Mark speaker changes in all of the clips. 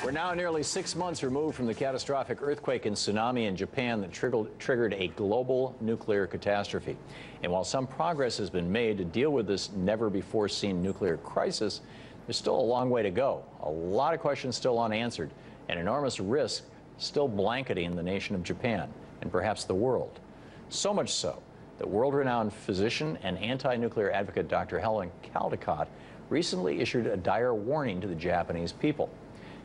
Speaker 1: We're now nearly 6 months removed from the catastrophic earthquake and tsunami in Japan that triggered a global nuclear catastrophe. And while some progress has been made to deal with this never-before-seen nuclear crisis, there's still a long way to go. A lot of questions still unanswered, and enormous risk still blanketing the nation of Japan and perhaps the world. So much so that world-renowned physician and anti-nuclear advocate Dr. Helen Caldicott recently issued a dire warning to the Japanese people.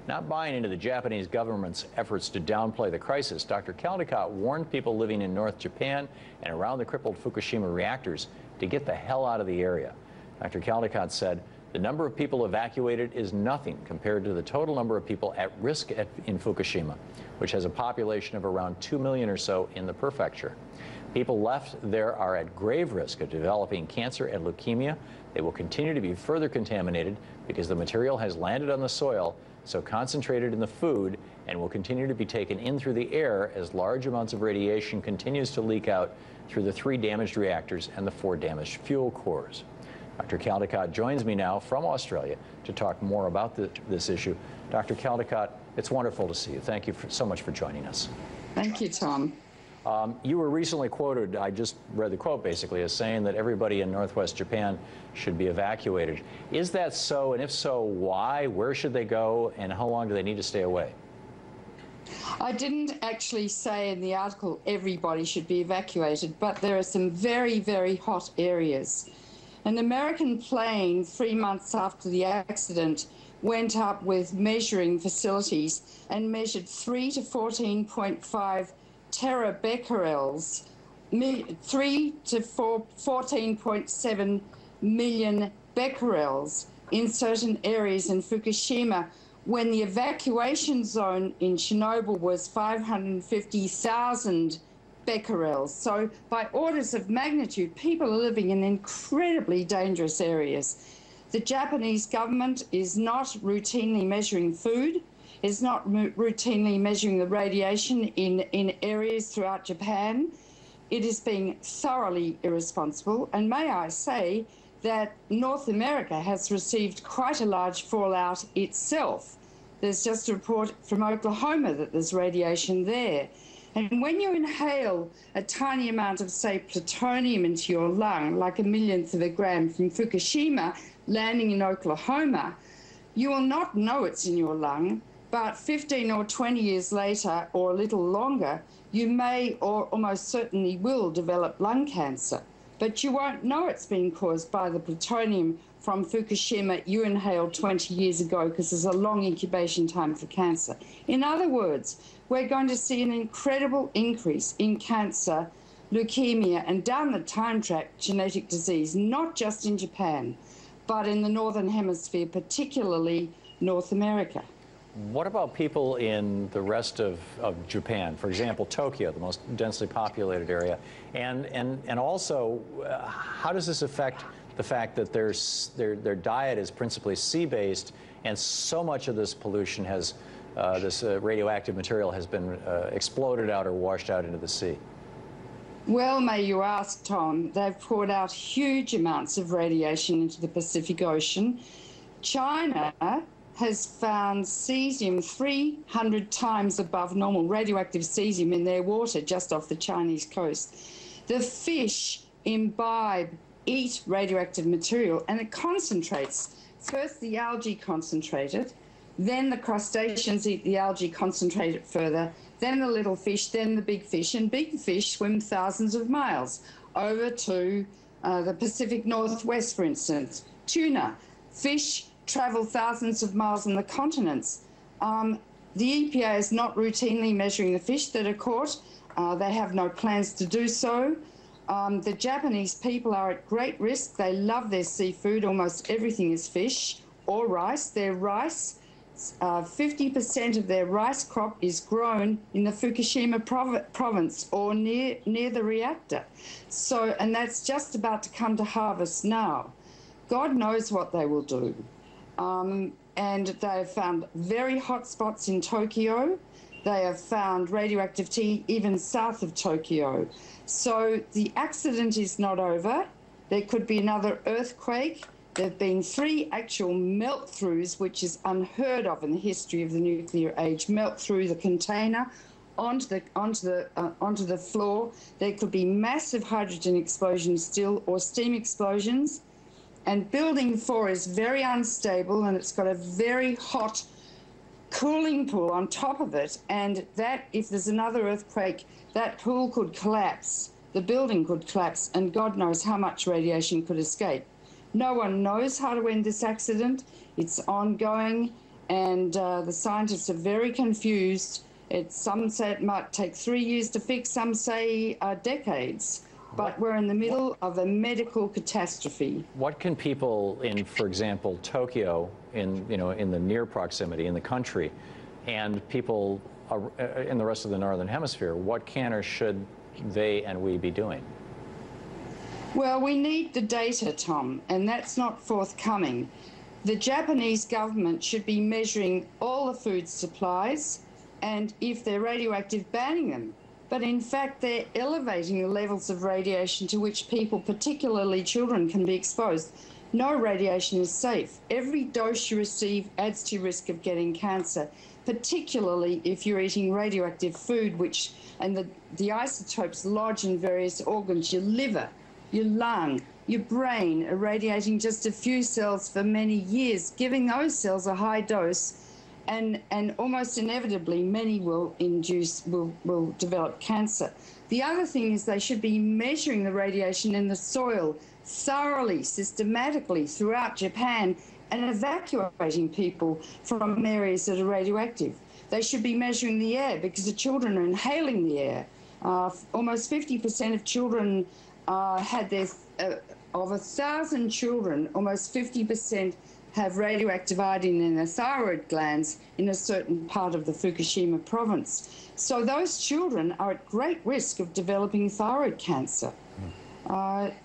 Speaker 1: Not buying into the Japanese government's efforts to downplay the crisis, Dr. Caldicott warned people living in North Japan and around the crippled Fukushima reactors to get the hell out of the area. Dr. Caldicott said, "The number of people evacuated is nothing compared to the total number of people at risk in Fukushima, which has a population of around 2 million or so in the prefecture. People left there are at grave risk of developing cancer and leukemia. They will continue to be further contaminated because the material has landed on the soil, so concentrated in the food, and will continue to be taken in through the air as large amounts of radiation continues to leak out through the 3 damaged reactors and the 4 damaged fuel cores." Dr. Caldicott joins me now from Australia to talk more about this issue. Dr. Caldicott, it's wonderful to see you. Thank you so much for joining us.
Speaker 2: Thank you, Tom.
Speaker 1: You were recently quoted, I just read the quote basically, as saying that everybody in northwest Japan should be evacuated. Is that so? And if so, why? Where should they go? And how long do they need to stay away?
Speaker 2: I didn't actually say in the article everybody should be evacuated, but there are some very, very hot areas. An American plane 3 months after the accident went up with measuring facilities and measured 3 to 14.5 terabecquerels, 3 to 14.7 million becquerels in certain areas in Fukushima, when the evacuation zone in Chernobyl was 550,000 becquerels. So by orders of magnitude, people are living in incredibly dangerous areas. The Japanese government is not routinely measuring food, is not routinely measuring the radiation in areas throughout Japan. It is being thoroughly irresponsible. And may I say that North America has received quite a large fallout itself. There's just a report from Oklahoma that there's radiation there. And when you inhale a tiny amount of, say, plutonium into your lung, like a millionth of a gram from Fukushima landing in Oklahoma, you will not know it's in your lung. But 15 or 20 years later, or a little longer, you may or almost certainly will develop lung cancer. But you won't know it's been caused by the plutonium from Fukushima you inhaled 20 years ago, because there's a long incubation time for cancer. In other words, we're going to see an incredible increase in cancer, leukemia, and down the time track, genetic disease, not just in Japan, but in the Northern Hemisphere, particularly North America.
Speaker 1: What about people in the rest of Japan? For example, Tokyo, the most densely populated area. And also, how does this affect the fact that their diet is principally sea-based, and so much of this pollution has, this radioactive material has been exploded out or washed out into the sea?
Speaker 2: Well, may you ask, Tom. They've poured out huge amounts of radiation into the Pacific Ocean. China has found cesium 300 times above normal, radioactive cesium in their water just off the Chinese coast. The fish imbibe, eat radioactive material, and it concentrates. First the algae concentrate it, then the crustaceans eat the algae, concentrate it further, then the little fish, then the big fish, and big fish swim thousands of miles over to the Pacific Northwest, for instance. Tuna, fish travel thousands of miles on the continents. The EPA is not routinely measuring the fish that are caught. They have no plans to do so. The Japanese people are at great risk. They love their seafood. Almost everything is fish or rice. Their rice, 50% of their rice crop is grown in the Fukushima province or near the reactor. So, and that's just about to come to harvest now. God knows what they will do. And they have found very hot spots in Tokyo. They have found radioactivity even south of Tokyo. So the accident is not over. There could be another earthquake. There have been 3 actual melt-throughs, which is unheard of in the history of the nuclear age. Melt through the container onto the floor. There could be massive hydrogen explosions still, or steam explosions. And building 4 is very unstable, and it's got a very hot cooling pool on top of it. And that, if there's another earthquake, that pool could collapse, the building could collapse, and God knows how much radiation could escape. No one knows how to end this accident. It's ongoing, and the scientists are very confused. Some say it might take 3 years to fix, some say decades. But we're in the middle of a medical catastrophe.
Speaker 1: What can people in, for example, Tokyo, in the near proximity in the country, and people in the rest of the Northern Hemisphere, what can or should they and we be doing?
Speaker 2: Well, we need the data, Tom, and that's not forthcoming. The Japanese government should be measuring all the food supplies, and if they're radioactive, banning them. But in fact, they're elevating the levels of radiation to which people, particularly children, can be exposed. No radiation is safe. Every dose you receive adds to your risk of getting cancer, particularly if you're eating radioactive food, and the isotopes lodge in various organs, your liver, your lung, your brain, irradiating just a few cells for many years, giving those cells a high dose, and almost inevitably many will develop cancer. The other thing is they should be measuring the radiation in the soil thoroughly, systematically throughout Japan, and evacuating people from areas that are radioactive. They should be measuring the air, because the children are inhaling the air. Almost 50% of children of 1,000 children, almost 50% have radioactive iodine in their thyroid glands in a certain part of the Fukushima province. So those children are at great risk of developing thyroid cancer.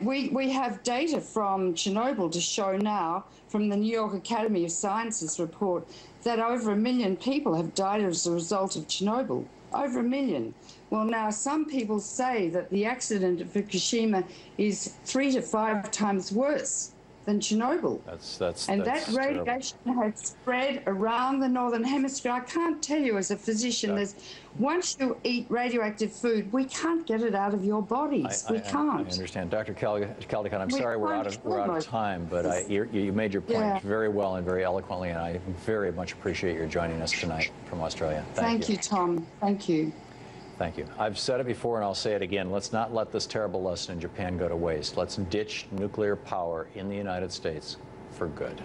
Speaker 2: We have data from Chernobyl to show now, from the New York Academy of Sciences report, that over 1 million people have died as a result of Chernobyl. Over 1 million. Well, now some people say that the accident at Fukushima is 3 to 5 times worse than Chernobyl. That's that radiation has spread around the Northern Hemisphere. I can't tell you as a physician, once you eat radioactive food, we can't get it out of your bodies. We can't.
Speaker 1: I understand. Dr. Caldicott, I'm sorry we're out of time, but you made your point very well and very eloquently, and I very much appreciate your joining us tonight from Australia.
Speaker 2: Thank you, Tom. Thank you.
Speaker 1: Thank you. I've said it before and I'll say it again. Let's not let this terrible lesson in Japan go to waste. Let's ditch nuclear power in the United States for good.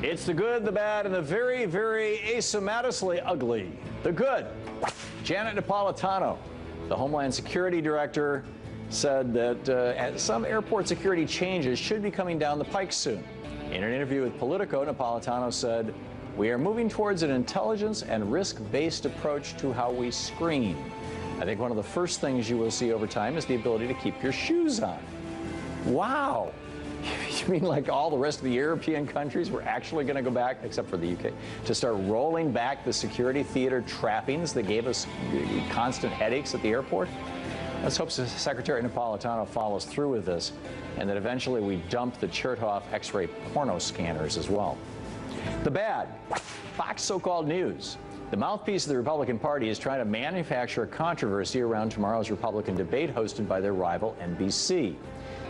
Speaker 1: It's the good, the bad, and the very, very asymmetrically ugly. The good. Janet Napolitano, the Homeland Security Director, said that some airport security changes should be coming down the pike soon. In an interview with Politico, Napolitano said, "We are moving towards an intelligence and risk-based approach to how we screen. I think one of the first things you will see over time is the ability to keep your shoes on." Wow. You mean like all the rest of the European countries were actually going to go back, except for the UK, to start rolling back the security theater trappings that gave us constant headaches at the airport? Let's hope Secretary Napolitano follows through with this, and that eventually we dump the Chertoff X-ray porno scanners as well. The bad, Fox so-called news. The mouthpiece of the Republican Party is trying to manufacture a controversy around tomorrow's Republican debate hosted by their rival NBC,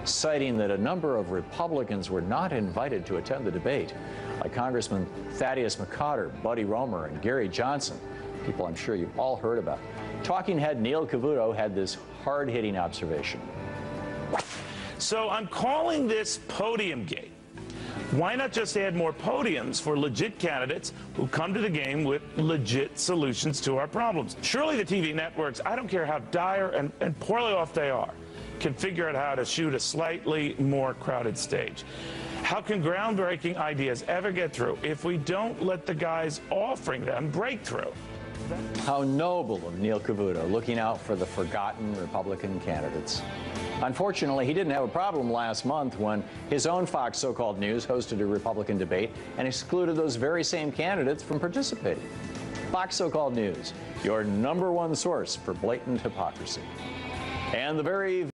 Speaker 1: citing that a number of Republicans were not invited to attend the debate, like Congressman Thaddeus McCotter, Buddy Roemer, and Gary Johnson, people I'm sure you've all heard about. Talking head Neil Cavuto had this hard-hitting observation.
Speaker 3: So I'm calling this podium gate. Why not just add more podiums for legit candidates who come to the game with legit solutions to our problems? Surely the TV networks, I don't care how dire and poorly off they are, can figure out how to shoot a slightly more crowded stage. How can groundbreaking ideas ever get through if we don't let the guys offering them break through?
Speaker 1: How noble of Neil Cavuto, looking out for the forgotten Republican candidates. Unfortunately, he didn't have a problem last month when his own Fox So-Called News hosted a Republican debate and excluded those very same candidates from participating. Fox So-Called News, your #1 source for blatant hypocrisy. And the very